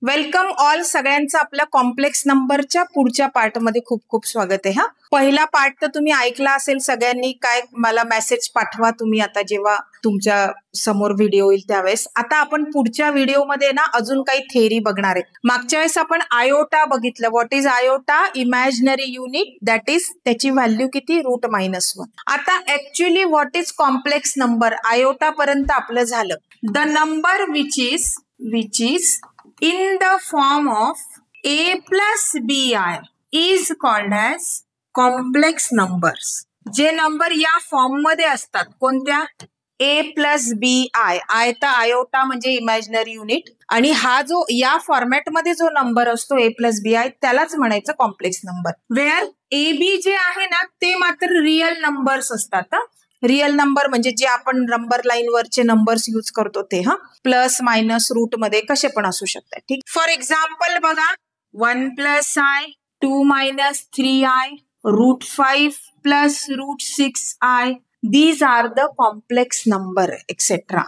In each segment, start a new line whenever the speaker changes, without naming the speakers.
Welcome all. सगळ्यांचं आपल्या complex नंबरच्या पुढच्या पार्टमध्ये खूप खूप स्वागत आहे. हा पहिला पार्ट तर तुम्ही ऐकला असेल सगळ्यांनी. काय मला मेसेज पाठवा तुम्ही आता जेव्हा तुमच्या समोर व्हिडिओ येईल त्यावेळेस. आता आपण पुढच्या व्हिडिओमध्ये ना अजून काही थेअरी बघणार आहे. मागच्या वेळेस आपण आयोटा बघितलं. What is iota? Imaginary unit, that is त्याची व्हॅल्यू किती? √-1. आता actually what is complex number? Iota पर्यंत आपलं झालं. The number which is in the form of a plus bi is called as complex numbers. जे number या form मध्ये असतात कोणत्या? a plus bi. आय तर आयोटा म्हणजे इमॅजिनरी युनिट, आणि हा जो या फॉर्मॅट मध्ये जो नंबर असतो a plus bi त्यालाच म्हणायचं complex number. Where a b जे आहे ना ते मात्र रिअल नंबर्स असतात. रिअल नंबर म्हणजे जे आपण नंबर लाईन वरचे नंबर्स यूज करतो ते. प्लस मायनस रूट मध्ये कसे पण असू शकतात. ठीक. फॉर एक्झाम्पल बघा, 1 + i, 2 - 3i, √5 + √6i. These are the complex number etcetera.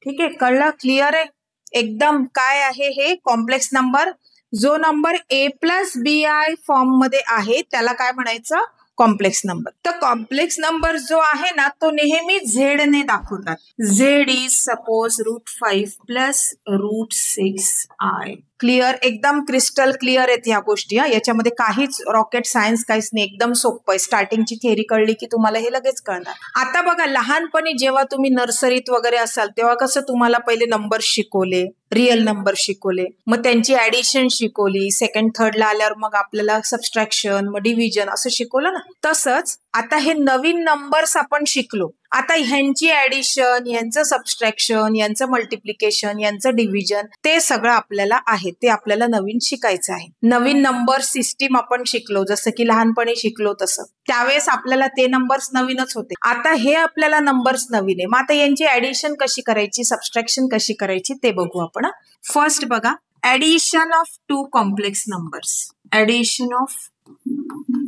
ठीक आहे, कळलं? क्लिअर आहे एकदम? काय आहे हे कॉम्प्लेक्स नंबर? जो number a plus bi form मध्ये आहे त्याला काय म्हणायचं? Complex number. तर कॉम्प्लेक्स नंबर जो आहे ना तो नेहमी झेड ने दाखवतात. Z is suppose √5 + √6i. Clear? एकदम क्रिस्टल क्लिअर आहेत ह्या गोष्टी. याच्यामध्ये काहीच रॉकेट सायन्स काहीच नाही, एकदम सोपं आहे. स्टार्टिंगची थेअरी कळली की तुम्हाला हे लगेच कळणार. आता बघा, लहानपणी जेव्हा तुम्ही नर्सरीत वगैरे असाल तेव्हा कसं तुम्हाला पहिले नंबर शिकवले, रिअल नंबर शिकवले, मग त्यांची ऍडिशन शिकवली, सेकंड थर्डला आल्यावर मग आपल्याला सबस्ट्रॅक्शन, मग डिव्हिजन असं शिकवलं ना. तसंच आता हे नवीन नंबर्स आपण शिकलो. आता ह्यांची ऍडिशन, यांचं सबस्ट्रॅक्शन, यांचं मल्टिप्लिकेशन, यांचं डिव्हिजन ते सगळं आपल्याला आहे, ते आपल्याला नवीन शिकायचं आहे. नवीन नंबर सिस्टीम आपण शिकलो, जसं की लहानपणी शिकलो तसं. त्यावेळेस आपल्याला ते नंबर्स नवीनच होते. आता हे आपल्याला नंबर्स नवीन आहे. मग आता यांची ऍडिशन कशी करायची, सबस्ट्रॅक्शन कशी करायची ते बघू आपण. फर्स्ट बघा, addition of 2 complex numbers. Addition of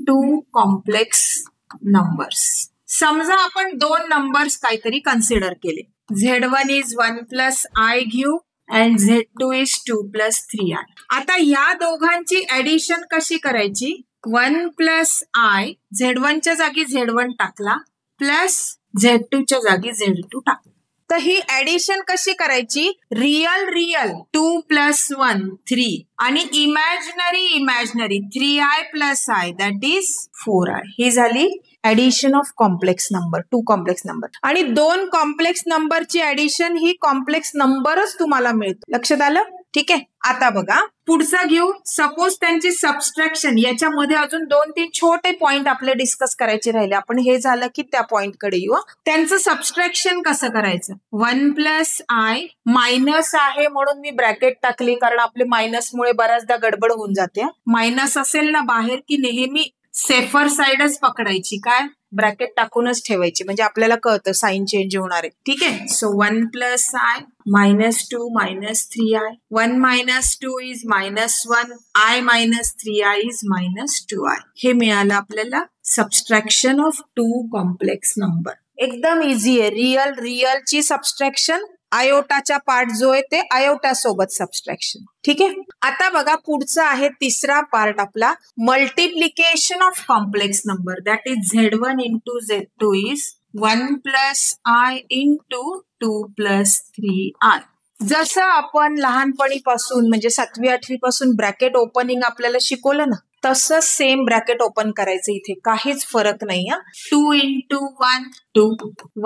2 complex numbers. समजा आपण 2 नंबर्स काहीतरी कन्सिडर केले. Z1 इज 1 + i घेऊ and Z2 इज 2 + 3i. आता या दोघांची ऍडिशन कशी करायची? 1 + i, Z1 च्या जागी Z1 टाकला, प्लस Z2 च्या जागी Z2 टाकला. तर ही ऍडिशन कशी करायची? रिअल 2 + 1 3 आणि imaginary 3i + i, that is 4i. ही झाली addition of complex number, 2 complex number. आणि 2 कॉम्प्लेक्स नंबरची ऍडिशन ही कॉम्प्लेक्स नंबरच तुम्हाला मिळतो. लक्षात आलं? ठीक आहे. आता बघा पुढचा घेऊ. सपोज त्यांचे सबस्ट्रॅक्शन, याच्यामध्ये अजून 2-3 छोटे पॉइंट आपले डिस्कस करायचे राहिले. आपण हे झालं की त्या पॉइंटकडे येऊ. त्यांचं सबस्ट्रॅक्शन कसं करायचं? 1 + i, मायनस आहे म्हणून मी ब्रॅकेट टाकली, कारण आपले मायनसमुळे बऱ्याचदा गडबड होऊन जाते. मायनस असेल ना बाहेर की नेहमी सेफर साइडच पकडायची. काय? ब्रॅकेट टाकूनच ठेवायची, म्हणजे आपल्याला कळतं साईन चेंज होणार आहे. ठीक आहे. So 1 + i -2 -3i. 1 - 2 is -1. i - 3i is -2i. हे मिळालं आपल्याला सबस्ट्रॅक्शन ऑफ 2 कॉम्प्लेक्स नंबर. एकदम इझी आहे. रिअलची सबस्ट्रॅक्शन, आयोटाचा पार्ट जो आहे ते आयोटा सोबत सबस्ट्रॅक्शन. ठीक आहे. आता बघा पुढचा आहे तिसरा पार्ट आपला, multiplication of complex number. That is Z1 × Z2 is 1 + i × 2 + 3i. जसं आपण लहानपणीपासून म्हणजे 7वी-8वी पासून ब्रॅकेट ओपनिंग आपल्याला शिकवलं ना, तसं सेम ब्रॅकेट ओपन करायचं. इथे काहीच फरक नाही. 2 × 1 2,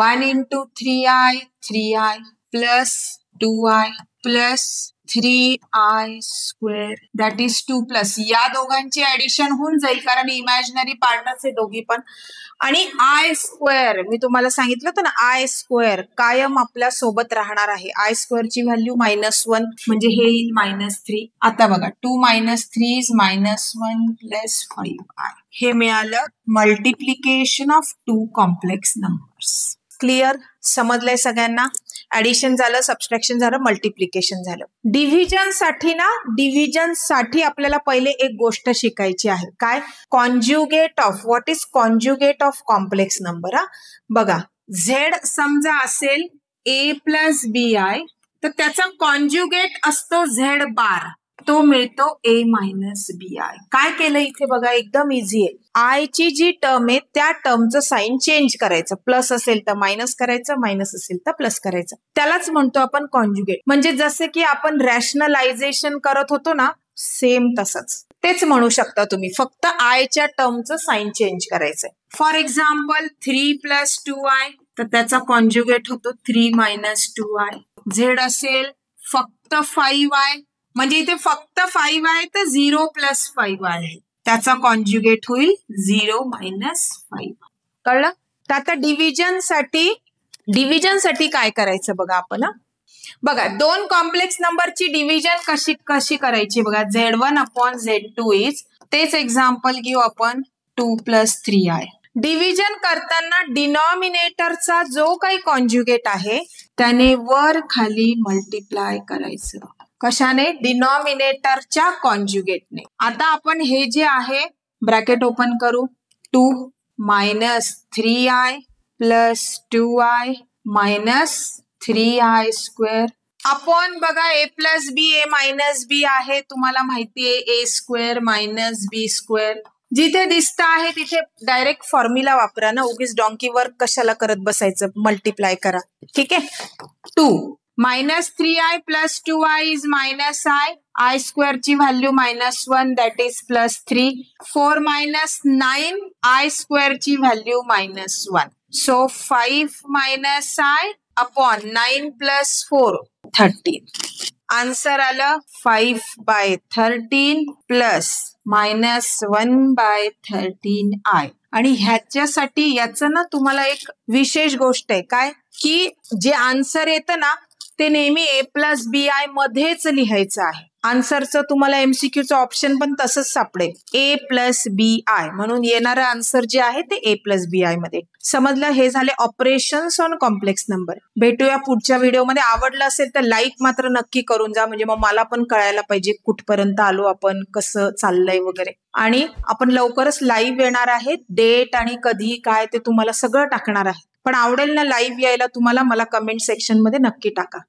1 × 3i 3i + 2i + 3i², that is 2+. या दोघांची ऍडिशन होऊन जाईल कारण इमॅजिनरी पार्टच आहे दोघी पण. आणि i², मी तुम्हाला सांगितलं होतं ना, i² कायम आपल्या सोबत राहणार आहे. i² ची व्हॅल्यू -1 म्हणजे हे येईल -3. आता बघा 2 - 3 इज -1 + 5i. हे मिळालं multiplication of 2 complex numbers. Clear? समजलंय सगळ्यांना? ऍडिशन झालं, सबस्ट्रॅक्शन झालं, मल्टिप्लिकेशन झालं. डिव्हिजन साठी आपल्याला पहिले एक गोष्ट शिकायची आहे. काय? Conjugate of. What is conjugate of complex number? बघा, झेड समजा असेल a + bi, तर त्याचा कॉन्ज्युगेट असतो Z बार. तो मिळतो a मायनस बी आय. काय केलं इथे बघा, एकदम इझी आहे. आय ची जी टर्म आहे त्या टर्मचं साइन चेंज करायचं. प्लस असेल तर मायनस करायचं, मायनस असेल तर प्लस करायचं. त्यालाच म्हणतो आपण कॉन्जुगेट. म्हणजे जसं की आपण रॅशनलायझेशन करत होतो ना, सेम तसंच. तेच म्हणू शकता तुम्ही, फक्त आयच्या टर्मचं साइन चेंज करायचंय. फॉर एक्झाम्पल 3 + 2i, तर त्याचा कॉन्जुगेट होतो 3 - 2i. झेड असेल फक्त 5i, म्हणजे इथे फक्त 5 आहे तर 0 + 5 आहे, त्याचा कॉन्जुगेट होईल 0 - 5. कळलं? तर आता डिव्हिजन साठी काय करायचं बघा आपण. बघा, दोन कॉम्प्लेक्स नंबरची डिव्हिजन कशी करायची बघा. Z1/Z2 इज, तेच एक्झाम्पल घेऊ आपण 2 + 3i. डिव्हिजन करताना डिनॉमिनेटरचा जो काही कॉन्जुगेट आहे त्याने वर खाली मल्टिप्लाय करायचं. कशाने? डिनॉमिनेटरच्या कॉन्जुगेटने. आता आपण हे जे आहे ब्रॅकेट ओपन करू. 2 - 3i + 2i - 3i² आपण बघा a + b, a - b आहे, तुम्हाला माहितीये a² - b². जिथे दिसत आहे तिथे डायरेक्ट फॉर्म्युला वापरा ना, उगीच डॉंकी वर्क कशाला करत बसायचं, मल्टिप्लाय करा. ठीक आहे. 2 - 3i + 2i is -i, i² ची व्हॅल्यू -1 दॅट इज +3. 4 - 9 i² ची value -1. So 5 - i upon 9 + 4 13. Answer आलं 5/13 प्लस -1/13i. आणि ह्याच्यासाठी याचं ना तुम्हाला एक विशेष गोष्ट आहे, काय की जे आन्सर येतं ना ते नेहमी a + bi मध्येच लिहायचं आहे. आन्सरचं तुम्हाला MCQचं ऑप्शन पण तसंच सापडेल, a + bi, म्हणून येणारं आन्सर जे आहे ते a + bi मध्ये. समजलं? हे झाले ऑपरेशन्स ऑन कॉम्प्लेक्स नंबर. भेटूया पुढच्या व्हिडिओमध्ये. आवडलं असेल तर लाईक मात्र नक्की करून जा, म्हणजे मग मला पण कळायला पाहिजे कुठपर्यंत आलो आपण, कसं चाललंय वगैरे. आणि आपण लवकरच लाईव्ह येणार आहे, डेट आणि कधी काय ते तुम्हाला सगळं टाकणार आहे. पण आवडेल ना लाईव्ह यायला तुम्हाला? मला कमेंट सेक्शन मध्ये नक्की टाका.